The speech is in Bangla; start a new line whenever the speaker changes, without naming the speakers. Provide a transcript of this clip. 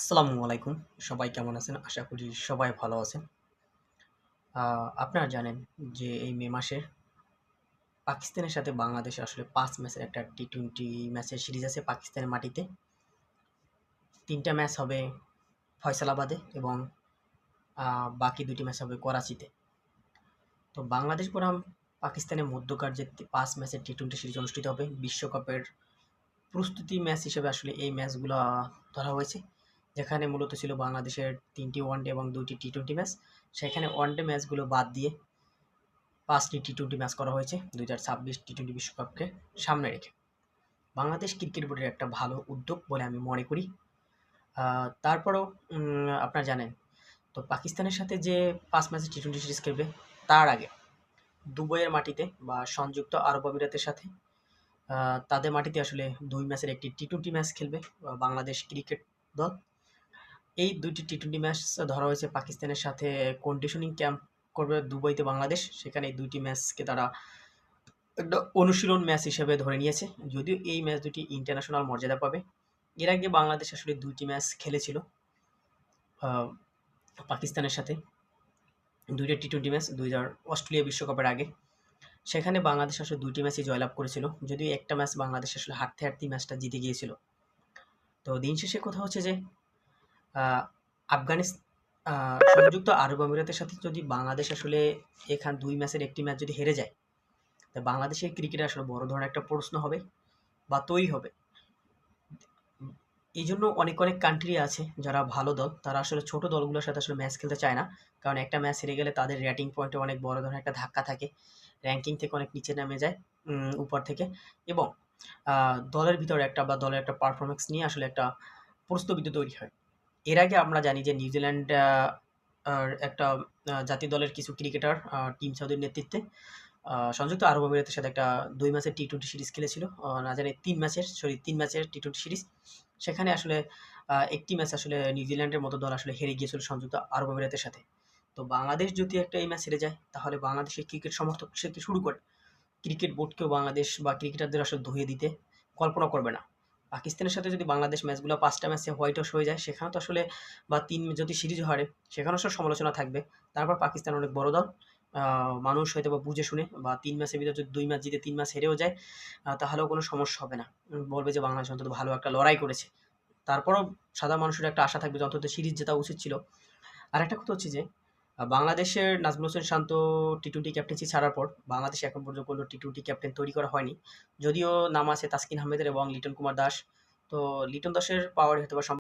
আসসালামু আলাইকুম। সবাই কেমন আছেন? আশা করি সবাই ভালো আছেন। আপনারা জানেন যে এই মে মাসে পাকিস্তানের সাথে বাংলাদেশের আসলে ৫ ম্যাচের একটা টি-20 ম্যাচের সিরিজ আছে পাকিস্তানের মাটিতে। ৩ টা ম্যাচ হবে ফয়সালাবাদে এবং বাকি ২ টি ম্যাচ হবে করাচিতে। তো বাংলাদেশ বনাম পাকিস্তানের মধ্যকার যে ৫ ম্যাচের টি-20 সিরিজ অনুষ্ঠিত হবে বিশ্বকাপের প্রস্তুতি ম্যাচ হিসেবে আসলে এই ম্যাচগুলা ধরা হয়েছে। যেখানে মূলত ছিল বাংলাদেশের ৩ টি ওয়ানডে এবং ২ টি টি-20 ম্যাচ। সেখানে ওয়ানডে ম্যাচগুলো বাদ দিয়ে ৫ টি টি-20 ম্যাচ করা হয়েছে ২০২৬ টি-20 বিশ্বকাপকে সামনে রেখে। বাংলাদেশ ক্রিকেট বোর্ডের একটা ভালো উদ্যোগ বলে আমি মনে করি। তারপরেও আপনারা জানেন তো পাকিস্তানের সাথে যে ৫ ম্যাচের টি-20 সিরিজ খেলবে তার আগে দুবাইয়ের মাটিতে বা সংযুক্ত আরব আমিরাতের সাথে তাদের মাটিতে আসলে ২ ম্যাচের একটি টি-20 ম্যাচ খেলবে বাংলাদেশ ক্রিকেট দল। এই ২ টি টি-20 ম্যাচ ধরা হয়েছে পাকিস্তানের সাথে কন্ডিশনিং ক্যাম্প করবে দুবাইতে বাংলাদেশ। সেখানে এই ২ টি ম্যাচকে তারা একটা অনুশীলন ম্যাচ হিসেবে ধরে নিয়েছে। যদিও এই ম্যাচ দুটি ইন্টারন্যাশনাল মর্যাদা পাবে। এর আগে বাংলাদেশ আসলে ২ টি ম্যাচ খেলেছিল আ পাকিস্তানের সাথে। ২ টা টি-20 ম্যাচ অস্ট্রেলিয়া বিশ্বকাপের আগে। সেখানে বাংলাদেশ আসলে ২ টি ম্যাচই জয়লাভ করেছিল। যদিও একটা ম্যাচ বাংলাদেশ আসলে হারতে ম্যাচটা জিতে গিয়েছিল। তো দিন শেষে কথা হচ্ছে যে আ আফগানিস আ সংযুক্ত আরব আমিরাতের সাথে যদি বাংলাদেশ আসলে ২ ম্যাচের ১ টি ম্যাচ যদি হেরে যায়, তা বাংলাদেশের ক্রিকেটে আসলে বড় ধরনের একটা প্রশ্ন হবে বা তৈরি হবে। এইজন্য অনেক কান্ট্রি আছে যারা ভালো দল, তারা আসলে ছোট দলগুলোর সাথে আসলে ম্যাচ খেলতে চায় না। কারণ একটা ম্যাচ হেরে গেলে তাদের রেটিং পয়েন্টে অনেক বড় ধরনের একটা ধাক্কা থাকে। র‍্যাংকিং থেকে অনেক নিচে নেমে যায় উপর থেকে এবং আ দলের ভিতরে দলের একটা পারফরম্যান্স নিয়ে আসলে একটা প্রশ্নবিদ্ধ তৈরি হয়। এর আগে আমরা জানি যে নিউজিল্যান্ড আর একটা জাতীয় দলের কিছু ক্রিকেটার টিম সাউদির নেতৃত্বে সংযুক্ত আরব আমিরাতের সাথে একটা ২ ম্যাচের টি-20 সিরিজ খেলেছিল। না জানি ৩ ম্যাচের টি-20 সিরিজ। সেখানে আসলে একটি ম্যাচ আসলে নিউজিল্যান্ডের মতো দল আসলে হেরে গিয়েছিল সংযুক্ত আরব আমিরাতের সাথে। তো বাংলাদেশ যদি একটা এই ম্যাচ হেরে যায়, তাহলে বাংলাদেশের ক্রিকেট সমর্থক থেকে শুরু করে ক্রিকেট বোর্ডকেও বাংলাদেশ বা ক্রিকেটারদের আসলে ধুয়ে দিতে কল্পনা করবে না। পাকিস্তানের সাথে যদি বাংলাদেশ ম্যাচগুলো ৫ টা ম্যাচে হোয়াইট ওয়াশ হয়ে যায়, সেখানেও তো আসলে বা ৩ যদি সিরিজও হারে, সেখানেও আসলে সমালোচনা থাকবে। তারপর পাকিস্তান অনেক বড় দল। আ মানুষ হয়তোবা বুঝে শুনে বা ৩ ম্যাচের ভিতরে যদি ২ ম্যাচ জিতে ৩ ম্যাচ হেরেও যায়, তাহলেও কোনো সমস্যা হবে না। বলবে যে বাংলাদেশ অন্তত ভালো একটা লড়াই করেছে। তারপরেও সাধারণ মানুষের একটা আশা থাকবে যে অন্তত সিরিজ জেতা উচিত ছিল। আরেকটা কথা হচ্ছে যে বাংলাদেশের নাজমুল হোসেন শান্ত টি-20 ক্যাপ্টেন্সি ছাড়ার পর বাংলাদেশে এখন পর্যন্ত কোনো টি-20 ক্যাপ্টেন তৈরি করা হয়নি। যদিও নাম আছে তাসকিন আহমেদের এবং লিটন কুমার দাস। তো লিটন দাসের পাওয়ারে হয়তোবা